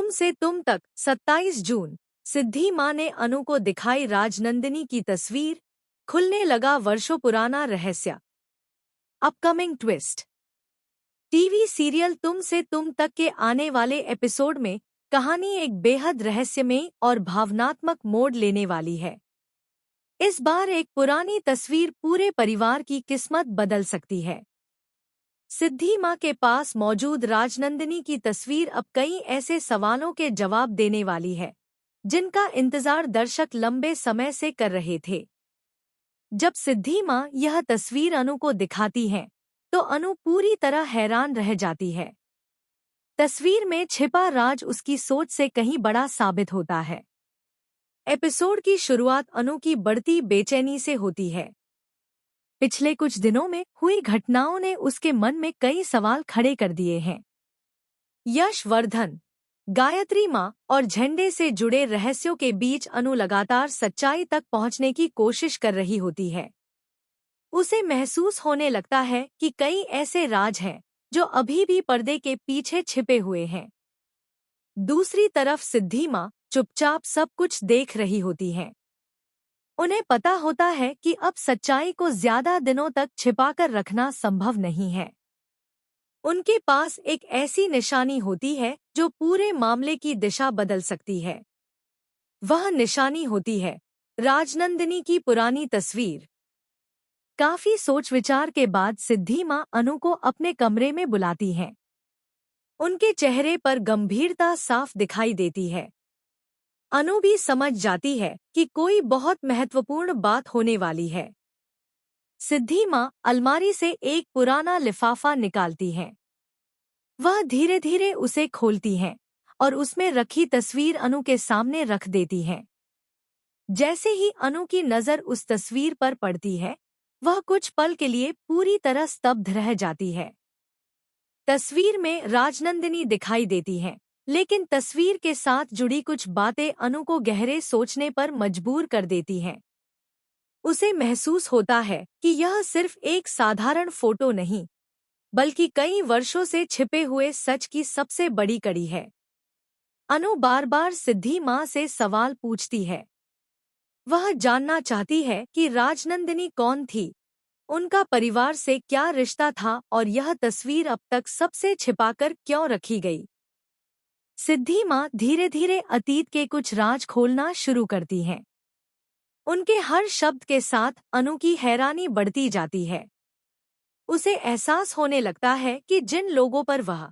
तुम से तुम तक 27 जून। सिद्धि माँ ने अनु को दिखाई राजनंदिनी की तस्वीर। खुलने लगा वर्षों पुराना रहस्य। Upcoming twist. टीवी सीरियल तुम से तुम तक के आने वाले एपिसोड में कहानी एक बेहद रहस्यमय और भावनात्मक मोड़ लेने वाली है। इस बार एक पुरानी तस्वीर पूरे परिवार की किस्मत बदल सकती है। सिद्धि माँ के पास मौजूद राजनंदिनी की तस्वीर अब कई ऐसे सवालों के जवाब देने वाली है जिनका इंतजार दर्शक लंबे समय से कर रहे थे। जब सिद्धि माँ यह तस्वीर अनु को दिखाती हैं, तो अनु पूरी तरह हैरान रह जाती है। तस्वीर में छिपा राज उसकी सोच से कहीं बड़ा साबित होता है। एपिसोड की शुरुआत अनु की बढ़ती बेचैनी से होती है। पिछले कुछ दिनों में हुई घटनाओं ने उसके मन में कई सवाल खड़े कर दिए हैं। यशवर्धन, गायत्री माँ और झंडे से जुड़े रहस्यों के बीच अनु लगातार सच्चाई तक पहुँचने की कोशिश कर रही होती है। उसे महसूस होने लगता है कि कई ऐसे राज हैं जो अभी भी पर्दे के पीछे छिपे हुए हैं। दूसरी तरफ सिद्धि माँ चुपचाप सब कुछ देख रही होती हैं। उन्हें पता होता है कि अब सच्चाई को ज्यादा दिनों तक छिपाकर रखना संभव नहीं है। उनके पास एक ऐसी निशानी होती है जो पूरे मामले की दिशा बदल सकती है। वह निशानी होती है राजनंदिनी की पुरानी तस्वीर। काफी सोच विचार के बाद सिद्धि माँ अनु को अपने कमरे में बुलाती हैं। उनके चेहरे पर गंभीरता साफ दिखाई देती है। अनु भी समझ जाती है कि कोई बहुत महत्वपूर्ण बात होने वाली है। सिद्धि माँ अलमारी से एक पुराना लिफाफा निकालती हैं। वह धीरे धीरे उसे खोलती हैं और उसमें रखी तस्वीर अनु के सामने रख देती हैं। जैसे ही अनु की नज़र उस तस्वीर पर पड़ती है, वह कुछ पल के लिए पूरी तरह स्तब्ध रह जाती है। तस्वीर में राजनंदिनी दिखाई देती हैं, लेकिन तस्वीर के साथ जुड़ी कुछ बातें अनु को गहरे सोचने पर मजबूर कर देती हैं। उसे महसूस होता है कि यह सिर्फ एक साधारण फोटो नहीं, बल्कि कई वर्षों से छिपे हुए सच की सबसे बड़ी कड़ी है। अनु बार बार सिद्धि माँ से सवाल पूछती है। वह जानना चाहती है कि राजनंदिनी कौन थी, उनका परिवार से क्या रिश्ता था और यह तस्वीर अब तक सबसे छिपाकर क्यों रखी गई। सिद्धि माँ धीरे धीरे अतीत के कुछ राज खोलना शुरू करती हैं। उनके हर शब्द के साथ अनु की हैरानी बढ़ती जाती है। उसे एहसास होने लगता है कि जिन लोगों पर वह